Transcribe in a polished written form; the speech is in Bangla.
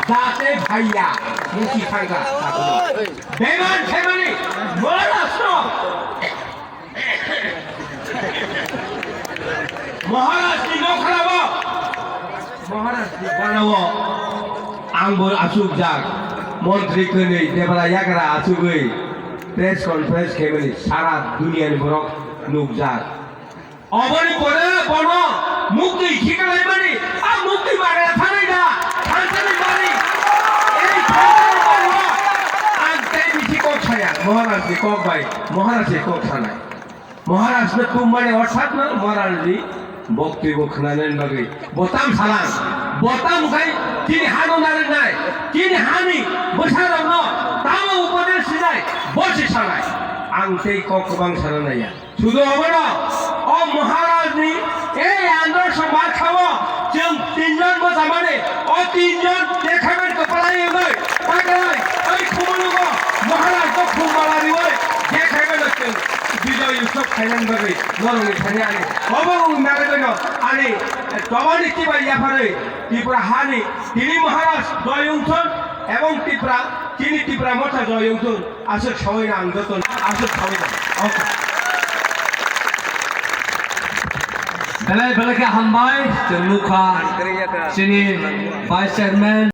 যাতে ভাইয়া মুখি খাঙ্গা বেমান ফেমানি মহারাষ্ট্র মহারাষ্ট্র নখাব মহারাষ্ট্র বানাবো आंबो आसुक जाग मंत्री कनै देबरा यागरा आसुगै प्रेस कॉन्फ्रेंस केबनि सारा दुनिया नि बरक नुक जाग अबनि परे बन मुक्ति ठिकानाय मानि आ मुक्ति मागरा थानाय दा थानसानि मानि এই आं तेय बिथि कक छाया महाराष्ट्र कक बाय महाराष्ट्र कक थानाय महाराष्ट्र तुम माने अर्थात न महाराष्ट्र बक्तव्य खोनानायनि बागै बताम सालां बताम गाय তিনি হানো নারেন নাই তিনি হানি বসারাম ন তাও উপদেশ সিনাই বসে সারাই আংতেই ককবাং সারা নাইয়া শুধু হবে না ও মহারাজনি এই আন্দোলন সমাজ খাবো जों তিনজন বসামানে ও তিনজন দেখাবেন কপালাই এবাই পাগলাই ওই খুমলুগো মহারাজ তো খুমবালারি ওই দেখাবেন হচ্ছে বিজয় উৎসব খাইলেন বাগে নরমি খানি আনি অবং নাগেন আনি তবানি কি বাইয়া পারে ত্রিপুরা হানি তিনি মহারাজ জয়ংথন এবং ত্রিপুরা তিনি ত্রিপুরা মঠা জয়ংথন আসল সবাই না আন্দোলন আসল সবাই না বেলায় বেলাকে হামবাই মুখা চিনি ভাইস চেয়ারম্যান